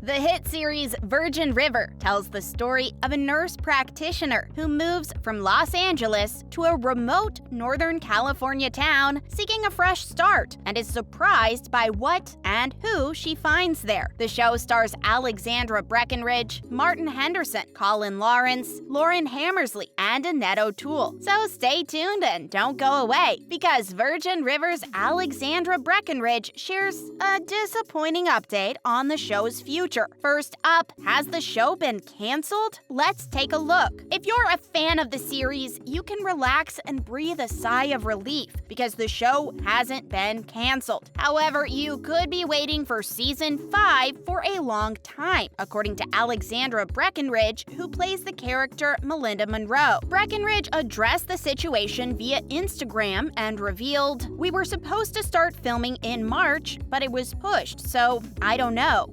The hit series Virgin River tells the story of a nurse practitioner who moves from Los Angeles to a remote Northern California town seeking a fresh start and is surprised by what and who she finds there. The show stars Alexandra Breckenridge, Martin Henderson, Colin Lawrence, Lauren Hammersley, and Annette O'Toole. So stay tuned and don't go away, because Virgin River's Alexandra Breckenridge shares a disappointing update on the show's future. First up, has the show been canceled? Let's take a look. If you're a fan of the series, you can relax and breathe a sigh of relief because the show hasn't been canceled. However, you could be waiting for Season 5 for a long time, according to Alexandra Breckenridge, who plays the character Melinda Monroe. Breckenridge addressed the situation via Instagram and revealed, "We were supposed to start filming in March, but it was pushed, so I don't know,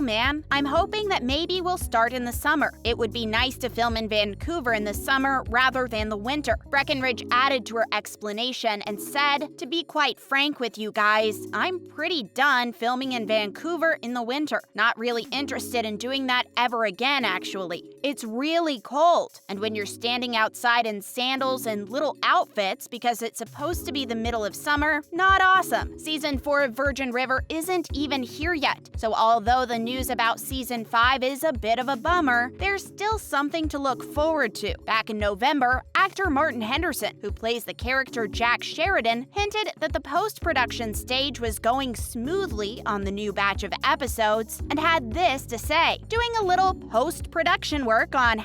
man. I'm hoping that maybe we'll start in the summer. It would be nice to film in Vancouver in the summer rather than the winter." Breckenridge added to her explanation and said, "To be quite frank with you guys, I'm pretty done filming in Vancouver in the winter. Not really interested in doing that ever again, actually. It's really cold, and when you're standing outside in sandals and little outfits because it's supposed to be the middle of summer, not awesome." Season 4 of Virgin River isn't even here yet, so although the news about Season 5 is a bit of a bummer, there's still something to look forward to. Back in November, actor Martin Henderson, who plays the character Jack Sheridan, hinted that the post-production stage was going smoothly on the new batch of episodes and had this to say: "Doing a little post-production work on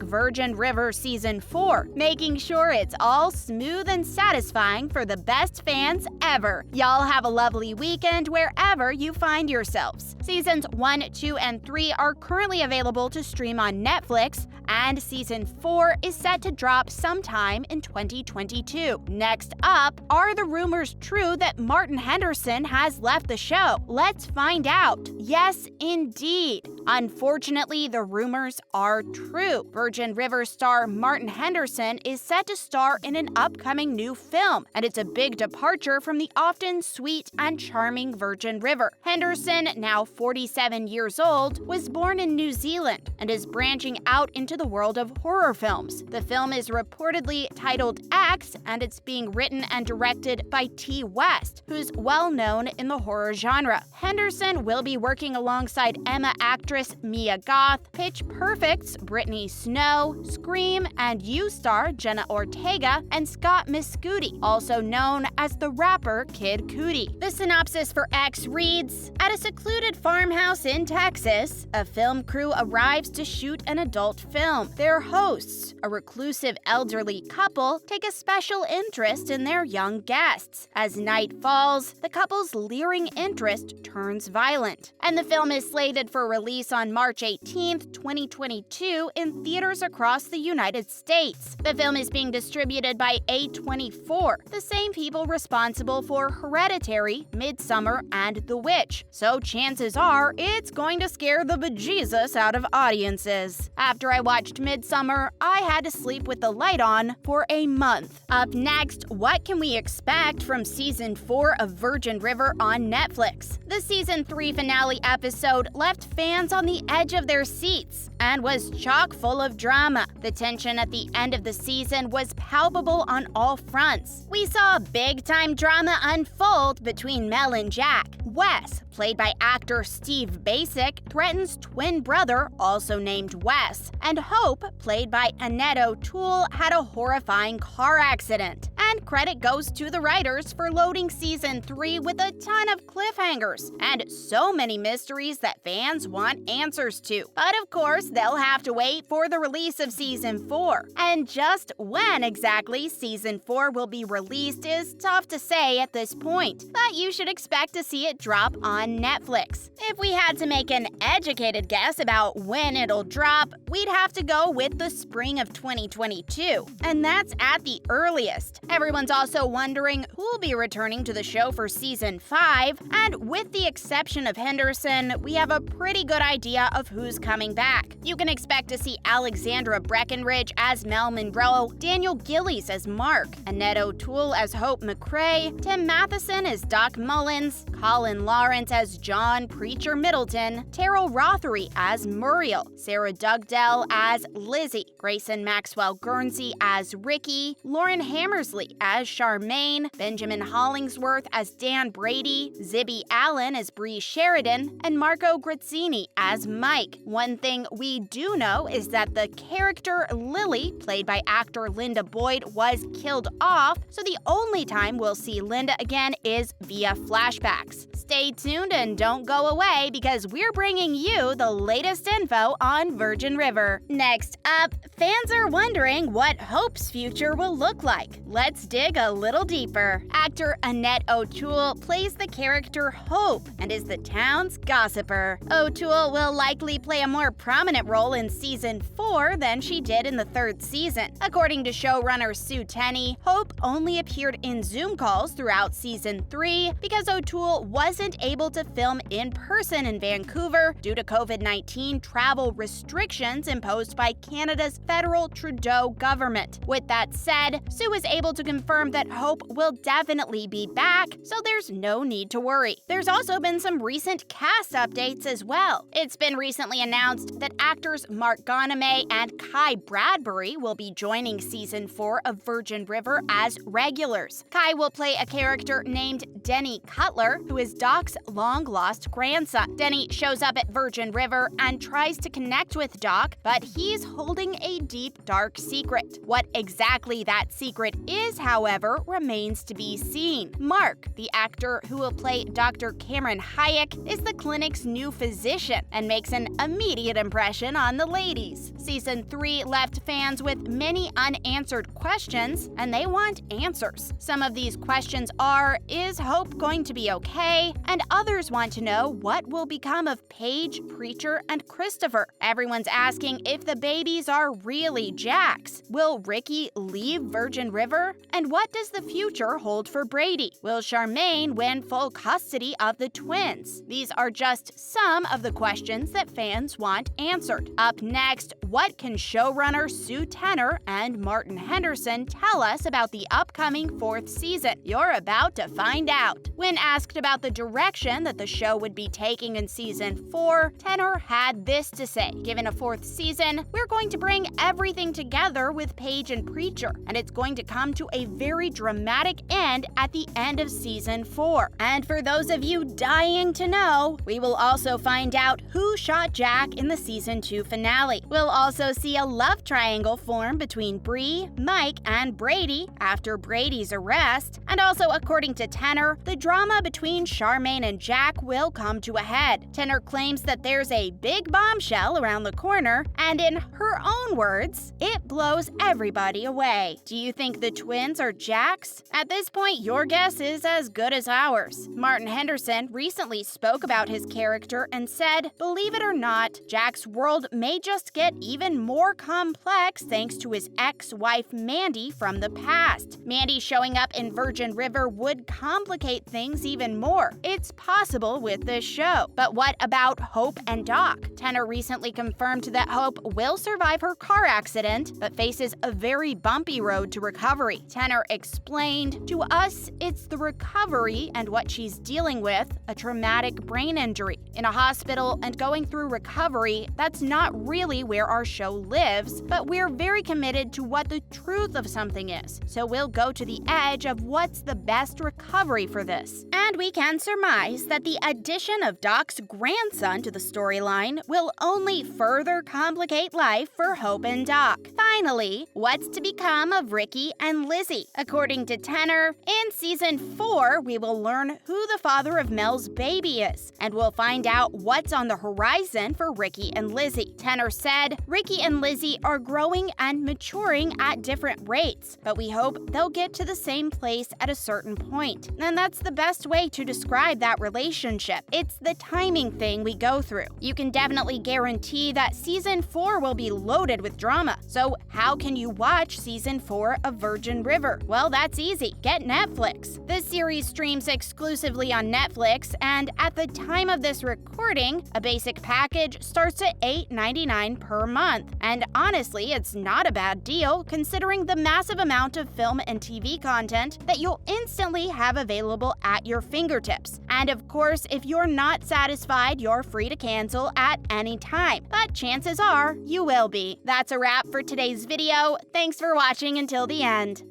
#Virgin River Season 4, making sure it's all smooth and satisfying for the best fans ever. Y'all have a lovely weekend wherever you find yourselves." Seasons 1, 2, and 3 are currently available to stream on Netflix, and Season 4 is set to drop sometime in 2022. Next up, are the rumors true that Martin Henderson has left the show? Let's find out. Yes, indeed. Unfortunately, the rumors are true. Virgin River star Martin Henderson is set to star in an upcoming new film, and it's a big departure from the often sweet and charming Virgin River. Henderson, now 47 years old, was born in New Zealand and is branching out into the world of horror films. The film is reportedly titled X, and it's being written and directed by T. West, who's well known in the horror genre. Henderson will be working alongside Emma actress Mia Goth, Pitch Perfect's Brittany Snow, Scream and You star Jenna Ortega, and Scott Mescudi, also known as the rapper Kid Cudi. The synopsis for X reads, "At a secluded farmhouse in Texas, a film crew arrives to shoot an adult film. Their hosts, a reclusive elderly couple, take a special interest in their young guests. As night falls, the couple's leering interest turns violent." And the film is slated for release on March 18th, 2022 in theaters across the United States. The film is being distributed by A24, the same people responsible for Hereditary, Midsommar, and The Witch. So chances are it's going to scare the bejesus out of audiences. After I watched Midsommar, I had to sleep with the light on for a month. Up next, what can we expect from Season 4 of Virgin River on Netflix? The Season 3 finale episode left fans on the edge of their seats and was chock full of drama. The tension at the end of the season was palpable on all fronts. We saw big-time drama unfold between Mel and Jack. Wes, played by actor Steve Basic, threatens twin brother, also named Wes, and Hope, played by Annette O'Toole, had a horrifying car accident. And credit goes to the writers for loading Season 3 with a ton of cliffhangers and so many mysteries that fans want answers to. But of course, they'll have to wait for the release of Season 4. And just when exactly Season 4 will be released is tough to say at this point, but you should expect to see it drop on Netflix. If we had to make an educated guess about when it'll drop, we'd have to go with the spring of 2022, and that's at the earliest. Everyone's also wondering who'll be returning to the show for Season 5, and with the exception of Henderson, we have a pretty good idea of who's coming back. You can expect to see Alexandra Breckenridge as Mel Monroe, Daniel Gillies as Mark, Annette O'Toole as Hope McCrae, Tim Matheson as Doc Mullins, Colin Lawrence as John Preacher Middleton, Terrell Rothery as Muriel, Sarah Dugdale as Lizzie, Grayson Maxwell Guernsey as Ricky, Lauren Hammersley as Charmaine, Benjamin Hollingsworth as Dan Brady, Zibby Allen as Bree Sheridan, and Marco Grazzini as Mike. One thing we do know is that the character Lily, played by actor Linda Boyd, was killed off, so the only time we'll see Linda again is via flashbacks. Stay tuned and don't go away because we're bringing you the latest info on Virgin River. Next up, fans are wondering what Hope's future will look like. Let's dig a little deeper. Actor Annette O'Toole plays the character Hope and is the town's gossiper. O'Toole will likely play a more prominent role in season 4 than she did in the 3rd season. According to showrunner Sue Tenney, Hope only appeared in Zoom calls throughout season 3 because O'Toole wasn't able to film in person in Vancouver due to COVID-19 travel restrictions imposed by Canada's federal Trudeau government. With that said, Sue is able to confirm that Hope will definitely be back, so there's no need to worry. There's also been some recent cast updates as well. It's been recently announced that actors Mark Goname and Kai Bradbury will be joining season 4 of Virgin River as regulars. Kai will play a character named Denny Cutler, who is Doc's long-lost grandson. Denny shows up at Virgin River and tries to connect with Doc, but he's holding a deep, dark secret. What exactly that secret is, however, remains to be seen. Mark, the actor who will play Dr. Cameron Hayek, is the clinic's new physician and makes an immediate impression on the ladies. Season 3 left fans with many unanswered questions, and they want answers. Some of these questions are, is Hope going to be okay? And others want to know what will become of Paige, Preacher, and Christopher. Everyone's asking if the babies are really Jack's. Will Ricky leave Virgin River? And what does the future hold for Brady? Will Charmaine win full custody of the twins? These are just some of the questions that fans want answered. Up next, what can showrunner Sue Tenner and Martin Henderson tell us about the upcoming 4th season? You're about to find out. When asked about the direction that the show would be taking in season 4, Tenner had this to say: given a 4th season, we're going to bring everything together with Paige and Preacher, and it's going to come to a very dramatic end at the end of season 4. And for those of you dying to know, we will also find out who shot Jack in the season 2 finale. We'll also see a love triangle form between Bree, Mike, and Brady after Brady's arrest. And also, according to Tenner, the drama between Charmaine and Jack will come to a head. Tenner claims that there's a big bombshell around the corner, and in her own words, it blows everybody away. Do you think the twins are Jack's? At this point, your guess is as good as ours. Martin Henderson recently spoke about his character and said, believe it or not, Jack's world may just get even more complex thanks to his ex-wife Mandy from the past. Mandy showing up in Virgin River would complicate things even more. It's possible with this show. But what about Hope and Doc? Tenner recently confirmed that Hope will survive her car accident, but faces a very bumpy road to recovery. Tenner explained, to us, it's the recovery and what she's dealing with, a traumatic brain injury. In a hospital and going through recovery, that's not really where our show lives, but we're very committed to what the truth of something is. So we'll go to the edge of what's the best recovery for this. And we can surmise that the addition of Doc's grandson to the storyline will only further complicate life for Hope and Doc. Finally, what's to become of Ricky and Lizzie? According to Tenner, in season 4, we will learn who the father of Mel's baby is, and we'll find out what's on the horizon for Ricky and Lizzie. Tenner said, Ricky and Lizzie are growing and maturing at different rates, but we hope they'll get to the same place at a certain point. And that's the best way to describe that relationship. It's the timing thing we go through. You can definitely guarantee that season 4 will be loaded with drama. So how can you watch season 4 of Virgin River? Well, that's easy. Get Netflix. This series streams exclusively on Netflix, and at the time of this recording, a basic package starts at $8.99 per month. And honestly, it's not a bad deal considering the massive amount of film and TV content that you'll instantly have available at your fingertips. trips. And of course, if you're not satisfied, you're free to cancel at any time. But chances are, you will be. That's a wrap for today's video. Thanks for watching until the end.